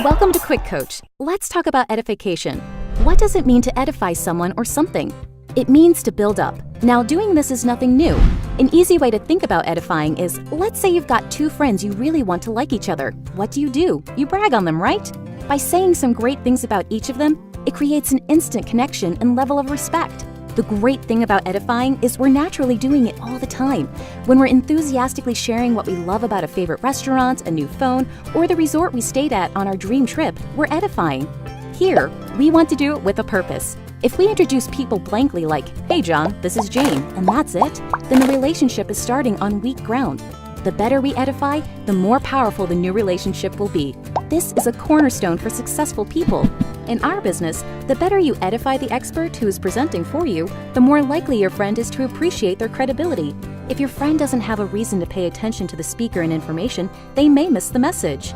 Welcome to QuickCoach. Let's talk about edification. What does it mean to edify someone or something? It means to build up. Now, doing this is nothing new. An easy way to think about edifying is, let's say you've got two friends you really want to like each other. What do? You brag on them, right? By saying some great things about each of them, it creates an instant connection and level of respect. The great thing about edifying is we're naturally doing it all the time. When we're enthusiastically sharing what we love about a favorite restaurant, a new phone, or the resort we stayed at on our dream trip, we're edifying. Here, we want to do it with a purpose. If we introduce people blankly like, "Hey John, this is Jane," and that's it, then the relationship is starting on weak ground. The better we edify, the more powerful the new relationship will be. This is a cornerstone for successful people. In our business, the better you edify the expert who is presenting for you, the more likely your friend is to appreciate their credibility. If your friend doesn't have a reason to pay attention to the speaker and information, they may miss the message.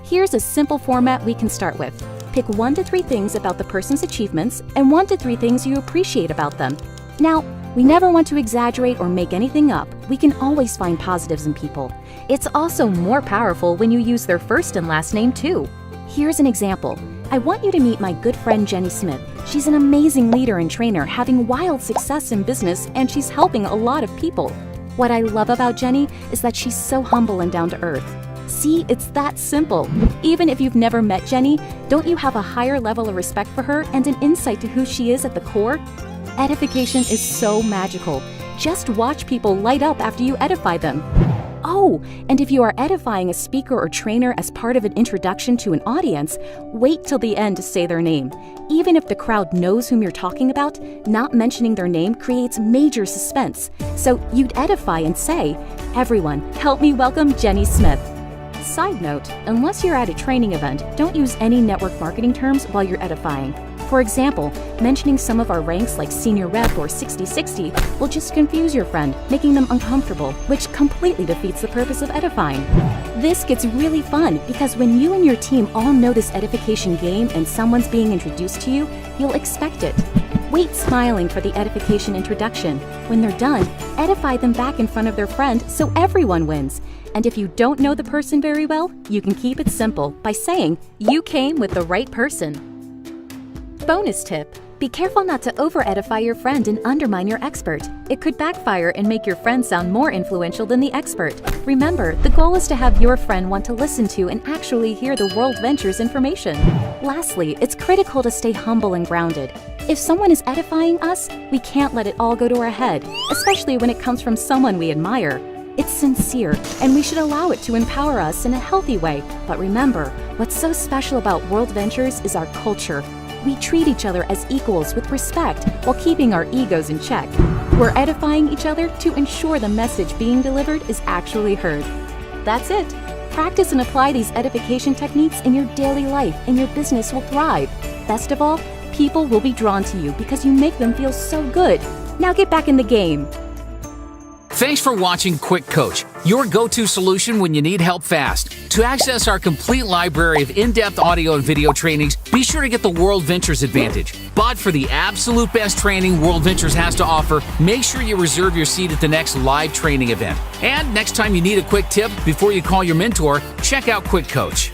Here's a simple format we can start with. Pick 1 to 3 things about the person's achievements and 1 to 3 things you appreciate about them. Now, we never want to exaggerate or make anything up. We can always find positives in people. It's also more powerful when you use their first and last name too. Here's an example. I want you to meet my good friend Jenny Smith. She's an amazing leader and trainer, having wild success in business, and she's helping a lot of people. What I love about Jenny is that she's so humble and down to earth. See, it's that simple. Even if you've never met Jenny, don't you have a higher level of respect for her and an insight to who she is at the core? Edification is so magical. Just watch people light up after you edify them. Oh, and if you are edifying a speaker or trainer as part of an introduction to an audience, wait till the end to say their name. Even if the crowd knows whom you're talking about, not mentioning their name creates major suspense. So you'd edify and say, "Everyone, help me welcome Jenny Smith." Side note, unless you're at a training event, don't use any network marketing terms while you're edifying. For example, mentioning some of our ranks like Senior Rep or 60/60 will just confuse your friend, making them uncomfortable, which completely defeats the purpose of edifying. This gets really fun because when you and your team all know this edification game and someone's being introduced to you, you'll expect it. Wait smiling for the edification introduction. When they're done, edify them back in front of their friend so everyone wins. And if you don't know the person very well, you can keep it simple by saying, "You came with the right person." Bonus tip: be careful not to over-edify your friend and undermine your expert. It could backfire and make your friend sound more influential than the expert. Remember, the goal is to have your friend want to listen to and actually hear the World Ventures information. Lastly, it's critical to stay humble and grounded. If someone is edifying us, we can't let it all go to our head, especially when it comes from someone we admire. It's sincere, and we should allow it to empower us in a healthy way. But remember, what's so special about World Ventures is our culture. We treat each other as equals with respect while keeping our egos in check. We're edifying each other to ensure the message being delivered is actually heard. That's it. Practice and apply these edification techniques in your daily life, and your business will thrive. Best of all, people will be drawn to you because you make them feel so good. Now get back in the game. Thanks for watching Quick Coach, your go-to solution when you need help fast. To access our complete library of in-depth audio and video trainings, be sure to get the World Ventures Advantage. But for the absolute best training World Ventures has to offer, make sure you reserve your seat at the next live training event. And next time you need a quick tip before you call your mentor, check out Quick Coach.